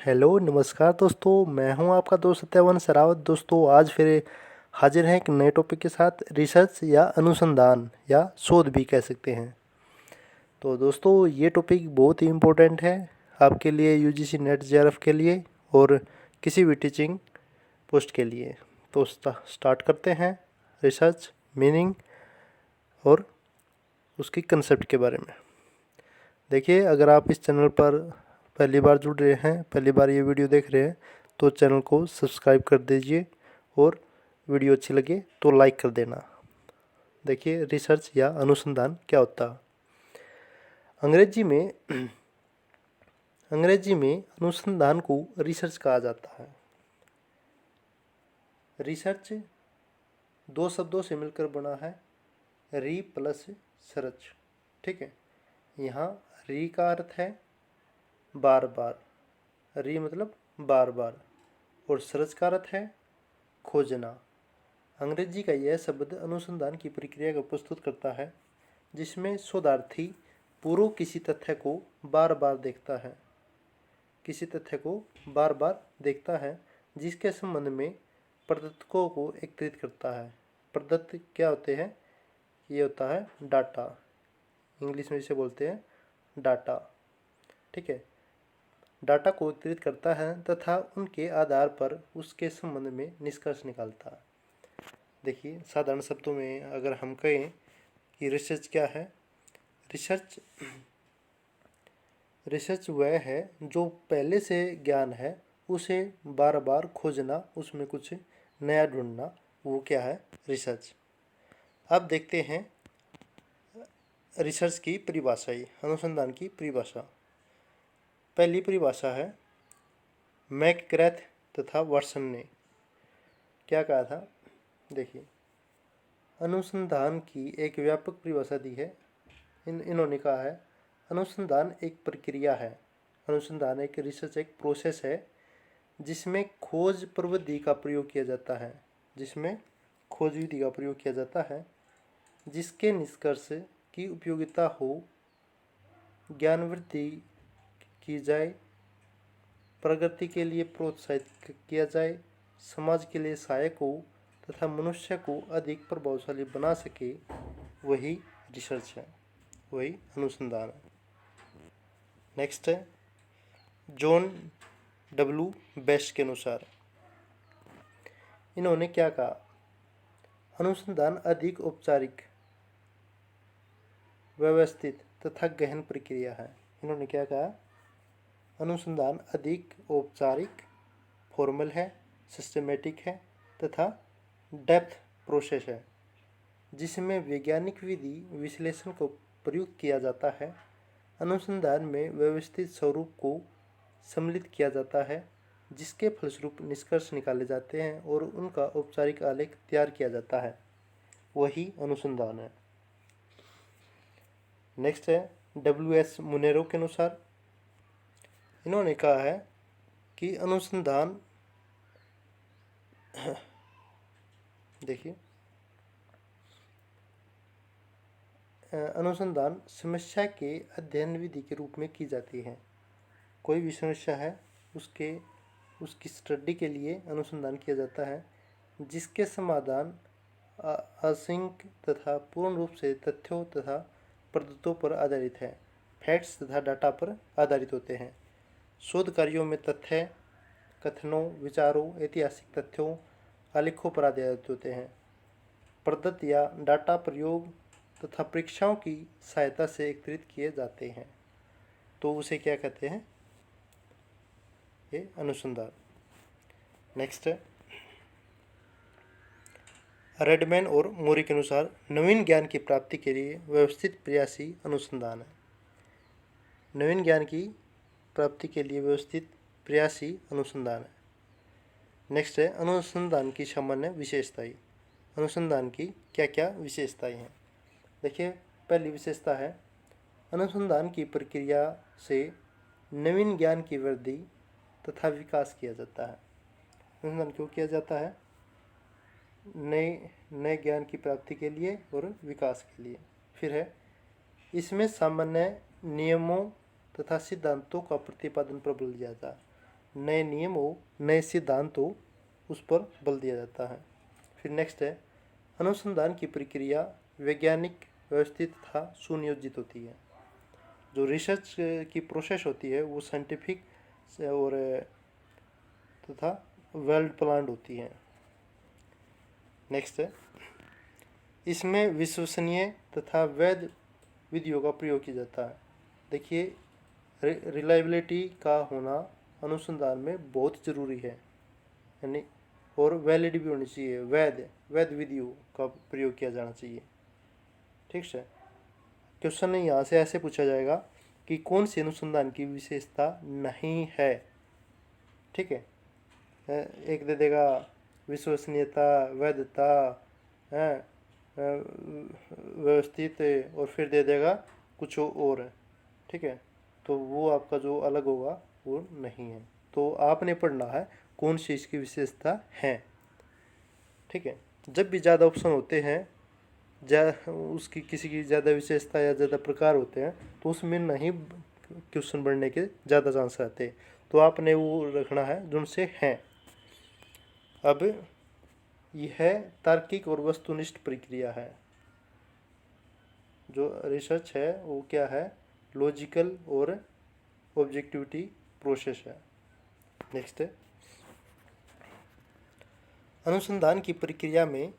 Hello नमस्कार दोस्तों, मैं हूं आपका दोस्त सत्यावन सरावत। दोस्तों आज फिर हाजिर हैं एक नए टॉपिक के साथ। रिसर्च या अनुसंधान या शोध भी कह सकते हैं। तो दोस्तों ये टॉपिक बहुत ही इम्पोर्टेंट है आपके लिए, यूजीसी नेट जेआरएफ के लिए और किसी भी टीचिंग पोस्ट के लिए। तो स्टार्ट करते हैं रिसर्च मीनिंग और उसकी कंसेप्ट के बारे में। देखिए, अगर आप इस चैनल पर पहली बार जुड़ रहे हैं, पहली बार ये वीडियो देख रहे हैं, तो चैनल को सब्सक्राइब कर दीजिए और वीडियो अच्छी लगे तो लाइक कर देना। देखिए, रिसर्च या अनुसंधान क्या होता है। अंग्रेजी में अनुसंधान को रिसर्च कहा जाता है। रिसर्च दो शब्दों से मिलकर बना है, री प्लस सर्च। ठीक है, यहाँ री का अर्थ है बार बार, री मतलब बार बार, और सर्च का अर्थ है खोजना। अंग्रेजी का यह शब्द अनुसंधान की प्रक्रिया को प्रस्तुत करता है जिसमें शोधार्थी पूर्व किसी तथ्य को बार बार देखता है, जिसके संबंध में प्रदत्तों को एकत्रित करता है। प्रदत्त क्या होते हैं? ये होता है डाटा, इंग्लिश में इसे बोलते हैं डाटा। ठीक है, डाटा को एकत्रित करता है तथा उनके आधार पर उसके संबंध में निष्कर्ष निकालता है। देखिए, साधारण शब्दों में अगर हम कहें कि रिसर्च क्या है, रिसर्च वह है जो पहले से ज्ञान है उसे बार बार खोजना, उसमें कुछ नया ढूंढना, वो क्या है? रिसर्च। अब देखते हैं रिसर्च की परिभाषा, अनुसंधान की परिभाषा। पहली परिभाषा है मैकग्रैथ तथा वाटसन ने क्या कहा था। देखिए, अनुसंधान की एक व्यापक परिभाषा दी है। इन्होंने कहा है अनुसंधान एक प्रक्रिया है, अनुसंधान एक रिसर्च एक प्रोसेस है जिसमें खोज प्रविधि का प्रयोग किया जाता है, जिसके निष्कर्ष की उपयोगिता हो, ज्ञानवृद्धि की जाए, प्रगति के लिए प्रोत्साहित किया जाए, समाज के लिए सहायक हो तथा मनुष्य को अधिक प्रभावशाली बना सके, वही रिसर्च है, वही अनुसंधान है। नेक्स्ट है जॉन डब्ल्यू बेस्ट के अनुसार, इन्होंने क्या कहा? अनुसंधान अधिक औपचारिक, व्यवस्थित तथा गहन प्रक्रिया है। इन्होंने क्या कहा? अनुसंधान अधिक औपचारिक, फॉर्मल है, सिस्टमेटिक है तथा डेप्थ प्रोसेस है, जिसमें वैज्ञानिक विधि विश्लेषण को प्रयुक्त किया जाता है। अनुसंधान में व्यवस्थित स्वरूप को सम्मिलित किया जाता है, जिसके फलस्वरूप निष्कर्ष निकाले जाते हैं और उनका औपचारिक आलेख तैयार किया जाता है, वही अनुसंधान है। नेक्स्ट है डब्ल्यू.एस. मुनेरो के अनुसार, इन्होंने कहा है कि अनुसंधान देखिए, अनुसंधान समस्या के अध्ययन विधि के रूप में की जाती है। कोई भी समस्या है उसकी स्टडी के लिए अनुसंधान किया जाता है, जिसके समाधान असंख्य तथा पूर्ण रूप से तथ्यों तथा प्रदत्तों पर आधारित है, फैक्ट्स तथा डाटा पर आधारित होते हैं। शोध कार्यों में तथ्य, कथनों, विचारों, ऐतिहासिक तथ्यों, आलेखों पर आधारित होते हैं। प्रदत्त या डाटा प्रयोग तथा परीक्षाओं की सहायता से एकत्रित किए जाते हैं, तो उसे क्या कहते हैं? ये अनुसंधान। नेक्स्ट है रेडमैन और मोरी के अनुसार, नवीन ज्ञान की प्राप्ति के लिए व्यवस्थित प्रयासी अनुसंधान है। नवीन ज्ञान की प्राप्ति के लिए व्यवस्थित प्रयासी अनुसंधान है। नेक्स्ट है अनुसंधान की सामान्य विशेषताएं। अनुसंधान की क्या क्या विशेषताएं हैं? देखिए, पहली विशेषता है अनुसंधान की प्रक्रिया से नवीन ज्ञान की वृद्धि तथा विकास किया जाता है। अनुसंधान क्यों किया जाता है? नए ज्ञान की प्राप्ति के लिए और विकास के लिए। फिर है इसमें सामान्य नियमों तथा सिद्धांतों का प्रतिपादन प्रबल जाता है। नए नियमों, नए सिद्धांतों उस पर बल दिया जाता है। फिर नेक्स्ट है, अनुसंधान की प्रक्रिया वैज्ञानिक, व्यवस्थित तथा सुनियोजित होती है। जो रिसर्च की प्रोसेस होती है वो साइंटिफिक और तथा वेल प्लान्ड होती है। नेक्स्ट है, इसमें विश्वसनीय तथा वैध विधियों का प्रयोग किया जाता है। देखिए, रिलायबिलिटी का होना अनुसंधान में बहुत ज़रूरी है, यानी और वैलिड भी होनी चाहिए, वैध विधियों का प्रयोग किया जाना चाहिए। ठीक है। क्वेश्चन यहाँ से ऐसे पूछा जाएगा कि कौन सी अनुसंधान की विशेषता नहीं है। ठीक है, एक दे देगा विश्वसनीयता, वैधता, है व्यवस्थित, और फिर दे देगा कुछ और। ठीक है, तो वो आपका जो अलग होगा वो नहीं है। तो आपने पढ़ना है कौन सी इसकी विशेषता है। ठीक है, जब भी ज़्यादा ऑप्शन होते हैं, उसकी किसी की ज़्यादा विशेषता या ज़्यादा प्रकार होते हैं, तो उसमें नहीं क्वेश्चन बनने के ज़्यादा चांस रहते हैं। तो आपने वो रखना है जिनसे हैं। अब यह तार्किक और वस्तुनिष्ठ प्रक्रिया है। जो रिसर्च है वो क्या है, लॉजिकल और ऑब्जेक्टिविटी प्रोसेस है। नेक्स्ट है, अनुसंधान की प्रक्रिया में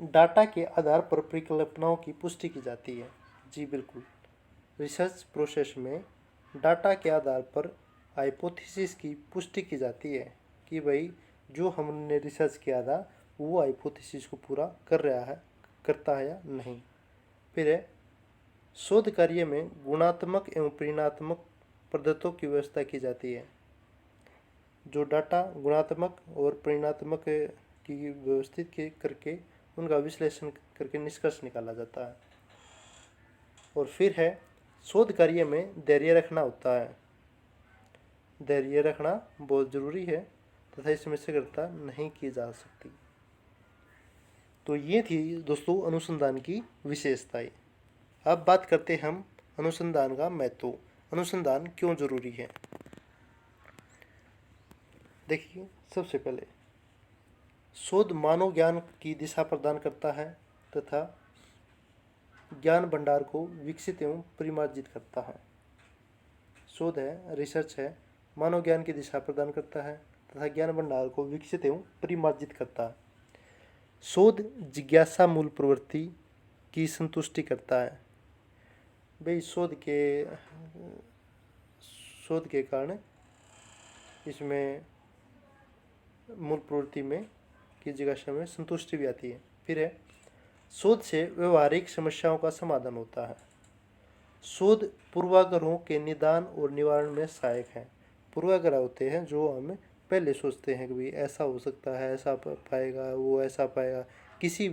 डाटा के आधार पर परिकल्पनाओं की पुष्टि की जाती है। जी बिल्कुल, रिसर्च प्रोसेस में डाटा के आधार पर हाइपोथेसिस की पुष्टि की जाती है कि भाई जो हमने रिसर्च किया था वो हाइपोथेसिस को पूरा करता है या नहीं। फिर है, शोध कार्य में गुणात्मक एवं परिणात्मक पद्धतियों की व्यवस्था की जाती है। जो डाटा गुणात्मक और परिणात्मक की व्यवस्थित करके उनका विश्लेषण करके निष्कर्ष निकाला जाता है। और फिर है, शोध कार्य में धैर्य रखना होता है। धैर्य रखना बहुत ज़रूरी है तथा इसमें शीघ्रता नहीं की जा सकती। तो ये थी दोस्तों अनुसंधान की विशेषताएं। अब बात करते हैं हम अनुसंधान का महत्व, अनुसंधान क्यों जरूरी है। देखिए, सबसे पहले शोध मानव ज्ञान की दिशा प्रदान करता है तथा ज्ञान भंडार को विकसित एवं परिमार्जित करता है। शोध है, रिसर्च है, मानव ज्ञान की दिशा प्रदान करता है तथा ज्ञान भंडार को विकसित एवं परिमार्जित करता है। शोध जिज्ञासा मूल प्रवृत्ति की संतुष्टि करता है। भाई शोध के कारण इसमें मूल प्रवृत्ति में की जिज्ञासा में संतुष्टि भी आती है। फिर है, शोध से व्यवहारिक समस्याओं का समाधान होता है। शोध पूर्वाग्रहों के निदान और निवारण में सहायक है। पूर्वाग्रह होते हैं जो हम पहले सोचते हैं कि भाई ऐसा हो सकता है, ऐसा पाएगा, वो ऐसा पाएगा। किसी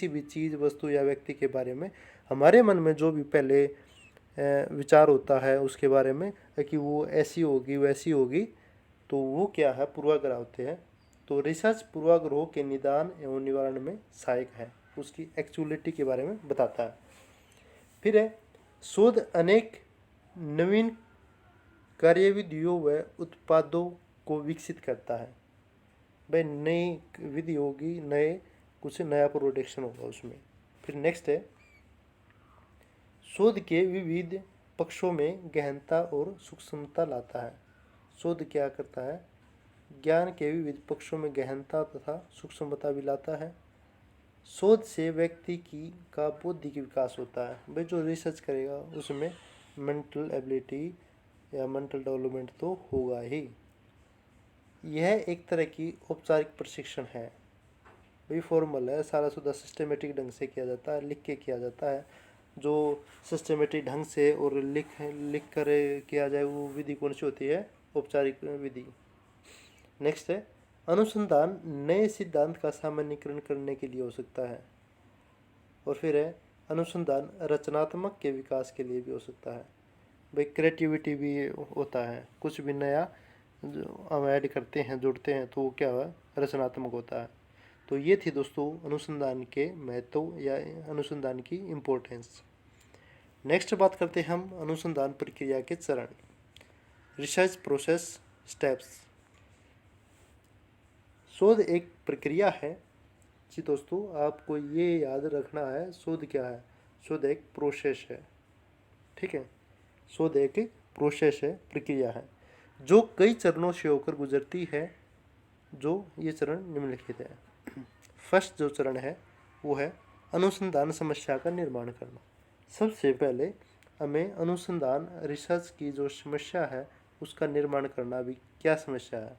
भी चीज़, वस्तु या व्यक्ति के बारे में हमारे मन में जो भी पहले विचार होता है उसके बारे में कि वो ऐसी होगी, वैसी होगी, तो वो क्या है, पूर्वाग्रह होते हैं। तो रिसर्च पूर्वाग्रहों के निदान एवं निवारण में सहायक है, उसकी एक्चुअलिटी के बारे में बताता है। फिर है, शोध अनेक नवीन कार्यविधियों व उत्पादों को विकसित करता है। भाई नई विधि होगी, कुछ नया प्रोडक्शन होगा उसमें। फिर नेक्स्ट है, शोध के विविध पक्षों में गहनता और सूक्ष्मता लाता है। शोध क्या करता है, ज्ञान के विविध पक्षों में गहनता तथा सूक्ष्मता भी लाता है। शोध से व्यक्ति का बौद्धिक विकास होता है। भाई जो रिसर्च करेगा उसमें मेंटल एबिलिटी या मेंटल डेवलपमेंट तो होगा ही। यह एक तरह की औपचारिक प्रशिक्षण है। भाई फॉर्मल है, सारा सुधा सिस्टमेटिक ढंग से किया जाता है, लिख के किया जाता है। जो सिस्टमेटिक ढंग से और लिख कर किया जाए वो विधि कौन सी होती है, औपचारिक विधि। नेक्स्ट है, अनुसंधान नए सिद्धांत का सामान्यीकरण करने के लिए हो सकता है। और फिर है, अनुसंधान रचनात्मक के विकास के लिए भी हो सकता है। भाई क्रिएटिविटी भी होता है, कुछ भी नया जो हम ऐड करते हैं, जोड़ते हैं, तो वो क्या है, रचनात्मक होता है। तो ये थी दोस्तों अनुसंधान के महत्व या अनुसंधान की इम्पोर्टेंस। नेक्स्ट बात करते हैं हम अनुसंधान प्रक्रिया के चरण, रिसर्च प्रोसेस स्टेप्स। शोध एक प्रक्रिया है जी दोस्तों, आपको ये याद रखना है शोध क्या है। शोध एक प्रोसेस है, ठीक है। शोध एक प्रोसेस है, प्रक्रिया है जो कई चरणों से होकर गुजरती है। जो ये चरण निम्नलिखित है। फर्स्ट जो चरण है वो है अनुसंधान समस्या का निर्माण करना। सबसे पहले हमें अनुसंधान रिसर्च की जो समस्या है उसका निर्माण करना। भी क्या समस्या है,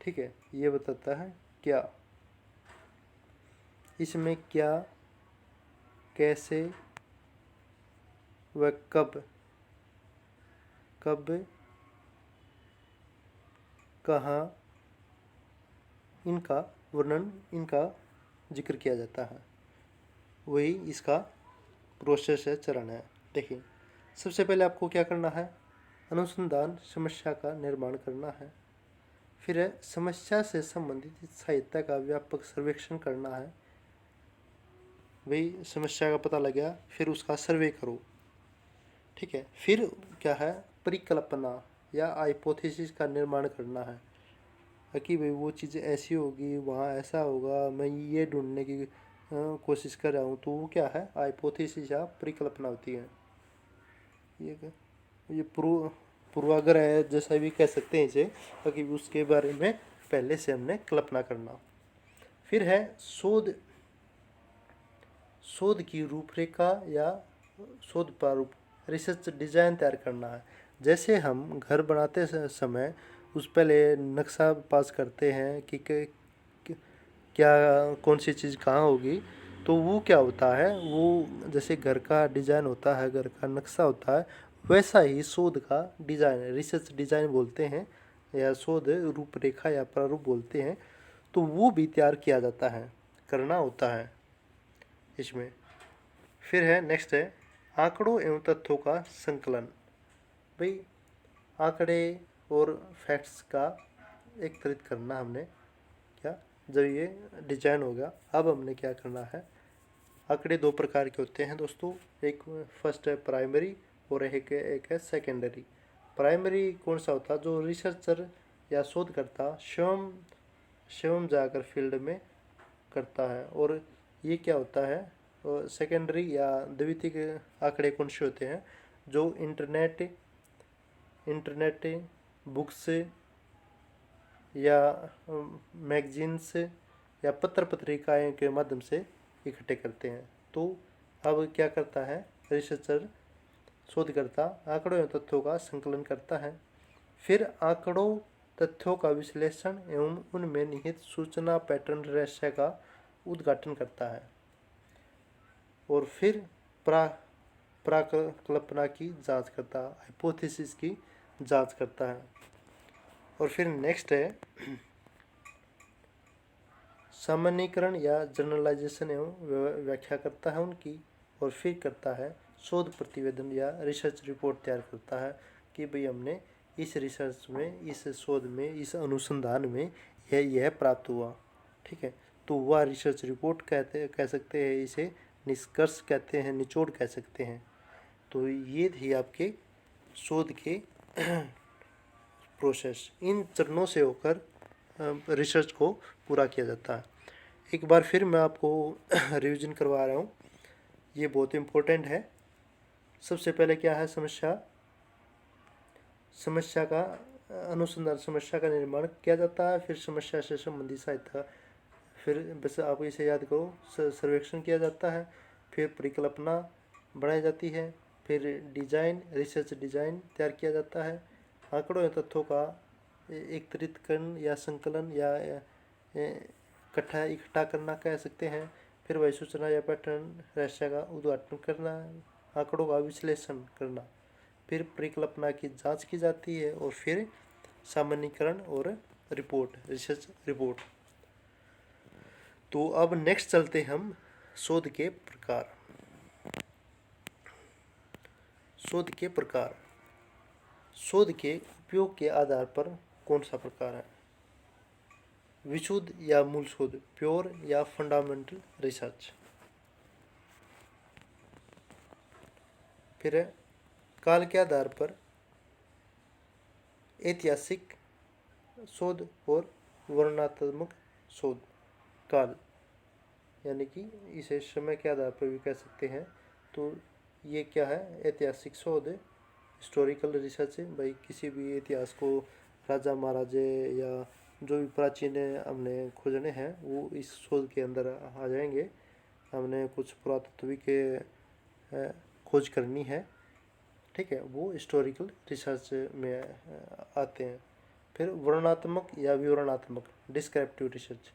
ठीक है, ये बताता है क्या, इसमें क्या, कैसे व कब, कब कहाँ, इनका वर्णन, इनका जिक्र किया जाता है। वही इसका प्रोसेस है, चरण है। देखिए, सबसे पहले आपको क्या करना है, अनुसंधान समस्या का निर्माण करना है। फिर है समस्या से संबंधित साहित्य का व्यापक सर्वेक्षण करना है। वही समस्या का पता लग गया, फिर उसका सर्वे करो, ठीक है। फिर क्या है, परिकल्पना या हाइपोथेसिस का निर्माण करना है कि भाई वो चीज़ ऐसी होगी, वहाँ ऐसा होगा, मैं ये ढूंढने की कोशिश कर रहा हूँ। तो वो क्या है, हाइपोथेसिस या परिकल्पना होती है। ये क्या, ये पूर्वाग्रह है जैसा भी कह सकते हैं इसे, ताकि उसके बारे में पहले से हमने कल्पना करना। फिर है शोध, शोध की रूपरेखा या शोध प्रारूप, रिसर्च डिजाइन तैयार करना है। जैसे हम घर बनाते समय उस पहले नक्शा पास करते हैं कि क्या कौन सी चीज़ कहाँ होगी। तो वो क्या होता है, वो जैसे घर का डिज़ाइन होता है, घर का नक्शा होता है, वैसा ही शोध का डिज़ाइन, रिसर्च डिज़ाइन बोलते हैं या शोध रूपरेखा या प्रारूप बोलते हैं। तो वो भी तैयार किया जाता है, करना होता है इसमें। फिर है नेक्स्ट है आंकड़ों एवं तथ्यों का संकलन। भाई आंकड़े और फैक्ट्स का एकत्रित करना हमने क्या, जब ये डिजाइन हो गया, अब हमने क्या करना है। आंकड़े दो प्रकार के होते हैं दोस्तों, एक फर्स्ट है प्राइमरी और एक है सेकेंडरी। प्राइमरी कौन सा होता है, जो रिसर्चर या शोधकर्ता स्वयं स्वयं जाकर फील्ड में करता है। और ये क्या होता है, सेकेंडरी या द्वितीयक आंकड़े कौन से होते हैं, जो इंटरनेट बुक्स या मैगजीन्स या पत्र पत्रिकाएं के माध्यम से इकट्ठे करते हैं। तो अब क्या करता है रिसर्चर, शोधकर्ता आंकड़ों एवं तथ्यों का संकलन करता है। फिर आंकड़ों तथ्यों का विश्लेषण एवं उनमें निहित सूचना पैटर्न रहस्य का उद्घाटन करता है। और फिर प्राकल्पना की जांच करता है, हाइपोथेसिस की जांच करता है। और फिर नेक्स्ट है सामान्यीकरण या जनरलाइजेशन एवं व्याख्या करता है उनकी। और फिर करता है शोध प्रतिवेदन या रिसर्च रिपोर्ट तैयार करता है कि भाई हमने इस रिसर्च में, इस शोध में, इस अनुसंधान में यह प्राप्त हुआ, ठीक है। तो वह रिसर्च रिपोर्ट कह सकते हैं इसे, निष्कर्ष कहते हैं, निचोड़ कह सकते हैं। तो ये थी आपके शोध के प्रोसेस। इन चरणों से होकर रिसर्च को पूरा किया जाता है। एक बार फिर मैं आपको रिवीजन करवा रहा हूँ, ये बहुत इम्पोर्टेंट है। सबसे पहले क्या है, समस्या, समस्या का अनुसंधान, समस्या का निर्माण किया जाता है। फिर समस्या से संबंधित साहित्य, फिर बस आप इसे याद करो, सर्वेक्षण किया जाता है। फिर परिकल्पना बनाई जाती है। फिर डिजाइन, रिसर्च डिजाइन तैयार किया जाता है। आंकड़ों या तथ्यों का एकत्रितकरण या संकलन या इकट्ठा करना कह सकते हैं। फिर वही सूचना या पैटर्न रहस्य का उद्घाटन करना, आंकड़ों का विश्लेषण करना। फिर परिकल्पना की जांच की जाती है। और फिर सामान्यीकरण और रिपोर्ट, रिसर्च रिपोर्ट। तो अब नेक्स्ट चलते हम शोध के प्रकार। शोध के प्रकार, शोध के उपयोग के आधार पर कौन सा प्रकार है, विशुद्ध या मूल शोध, प्योर या फंडामेंटल रिसर्च। फिर है काल के आधार पर ऐतिहासिक शोध और वर्णनात्मक शोध काल, यानी कि इसे समय के आधार पर भी कह सकते हैं। तो ये क्या है, ऐतिहासिक शोध, हिस्टोरिकल रिसर्च है भाई, किसी भी इतिहास को राजा महाराजे या जो भी प्राचीन हमने खोजने हैं वो इस शोध के अंदर आ जाएंगे। हमने कुछ पुरातत्विक खोज करनी है, ठीक है, वो हिस्टोरिकल रिसर्च में आते हैं। फिर वर्णनात्मक या विवरणात्मक, डिस्क्रिप्टिव रिसर्च,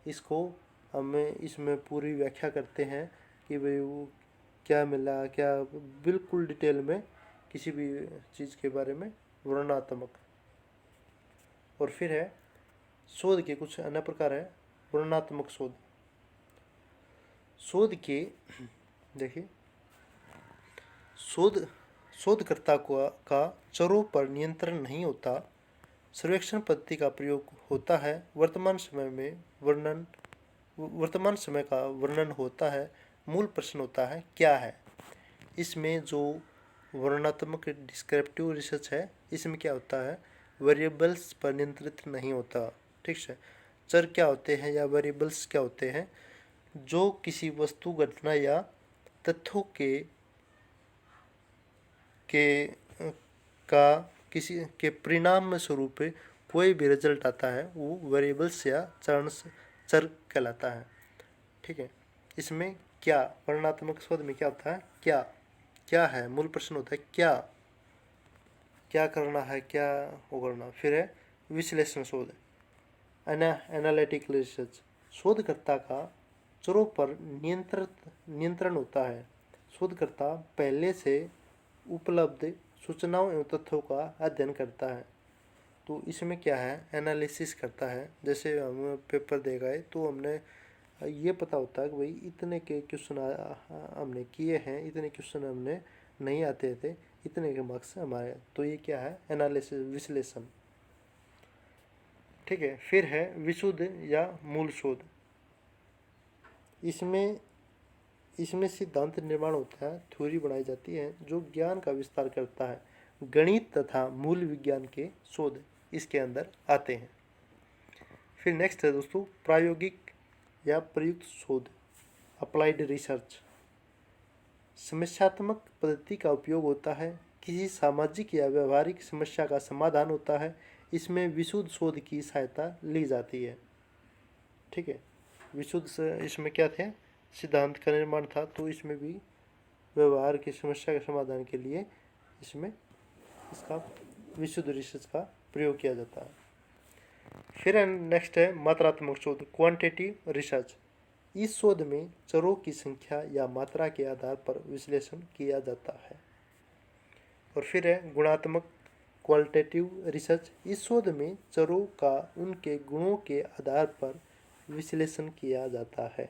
इसको हमें इसमें पूरी व्याख्या करते हैं कि भाई वो क्या मिला, क्या बिल्कुल डिटेल में किसी भी चीज़ के बारे में, वर्णनात्मक। और फिर है शोध के कुछ अन्य प्रकार है। वर्णनात्मक शोध, शोध के देखिए, शोधकर्ता का चरों पर नियंत्रण नहीं होता, सर्वेक्षण पद्धति का प्रयोग होता है, वर्तमान समय का वर्णन होता है, मूल प्रश्न होता है क्या है। इसमें जो वर्णनात्मक डिस्क्रिप्टिव रिसर्च है, इसमें क्या होता है, वेरिएबल्स पर नियंत्रित नहीं होता, ठीक है। चर क्या होते हैं या वेरिएबल्स क्या होते हैं, जो किसी वस्तु, घटना या तथ्यों का किसी के परिणाम स्वरूप कोई भी रिजल्ट आता है वो वेरिएबल्स या चर कहलाता है, ठीक है। इसमें क्या, वर्णनात्मक शोध में क्या होता है, क्या है, मूल प्रश्न होता है क्या करना है, क्या वो करना। फिर है विश्लेषण शोध, एनालिटिकल रिसर्च, शोधकर्ता का चरों पर नियंत्रण होता है, शोधकर्ता पहले से उपलब्ध सूचनाओं एवं तथ्यों का अध्ययन करता है। तो इसमें क्या है, एनालिसिस करता है। जैसे हम पेपर दे गए तो हमने ये पता होता है कि भाई इतने के क्वेश्चन हमने किए हैं, इतने क्वेश्चन हमने नहीं आते थे, इतने के मार्क्स हमारे। तो ये क्या है, एनालिसिस, विश्लेषण, ठीक है। फिर है विशुद्ध या मूल शोध, इसमें सिद्धांत निर्माण होता है, थ्योरी बनाई जाती है जो ज्ञान का विस्तार करता है। गणित तथा मूल विज्ञान के शोध इसके अंदर आते हैं। फिर नेक्स्ट है दोस्तों प्रायोगिक या प्रयुक्त शोध, अप्लाइड रिसर्च, समस्यात्मक पद्धति का उपयोग होता है, किसी सामाजिक या व्यवहारिक समस्या का समाधान होता है, इसमें विशुद्ध शोध की सहायता ली जाती है, ठीक है। विशुद्ध इसमें क्या थे, सिद्धांत का निर्माण था, तो इसमें भी व्यवहार की समस्या के समाधान के लिए इसमें इसका विशुद्ध रिसर्च का प्रयोग किया जाता है। फिर नेक्स्ट है मात्रात्मक शोध, क्वांटिटेटिव रिसर्च, इस शोध में चरों की संख्या या मात्रा के आधार पर विश्लेषण किया जाता है। और फिर है गुणात्मक, क्वालिटेटिव रिसर्च, इस शोध में चरों का उनके गुणों के आधार पर विश्लेषण किया जाता है।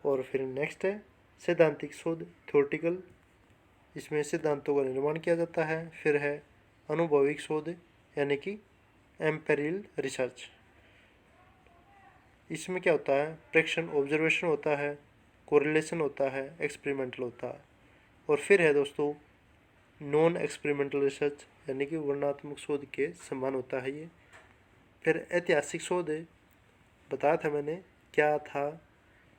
और फिर नेक्स्ट है सैद्धांतिक शोध, थ्योरेटिकल, इसमें सिद्धांतों का निर्माण किया जाता है। फिर है अनुभविक शोध यानी कि एम्पेरिकल रिसर्च, इसमें क्या होता है, प्रेक्षण, ऑब्जर्वेशन होता है, कोरिलेशन होता है, एक्सपेरिमेंटल होता है। और फिर है दोस्तों नॉन एक्सपेरिमेंटल रिसर्च, यानी कि वर्णनात्मक शोध के समान होता है ये। फिर ऐतिहासिक शोध है, बताया था मैंने क्या था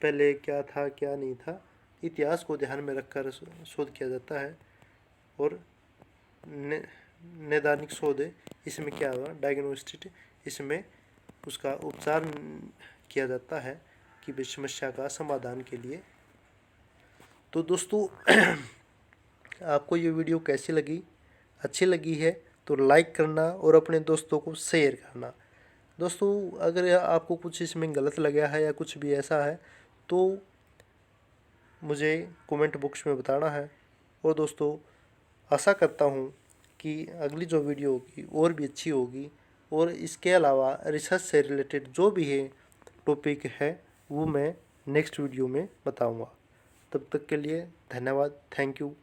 पहले, क्या था क्या नहीं था, इतिहास को ध्यान में रखकर शोध किया जाता है। और नैदानिक शोध है, इसमें क्या हुआ, डायग्नोस्टिक, इसमें उसका उपचार किया जाता है कि समस्या का समाधान के लिए। तो दोस्तों आपको ये वीडियो कैसी लगी, अच्छी लगी है तो लाइक करना और अपने दोस्तों को शेयर करना। दोस्तों अगर आपको कुछ इसमें गलत लगा है या कुछ भी ऐसा है तो मुझे कमेंट बॉक्स में बताना है। और दोस्तों आशा करता हूँ कि अगली जो वीडियो होगी और भी अच्छी होगी, और इसके अलावा रिसर्च से रिलेटेड जो भी है टॉपिक है वो मैं नेक्स्ट वीडियो में बताऊँगा। तब तक के लिए धन्यवाद, थैंक यू।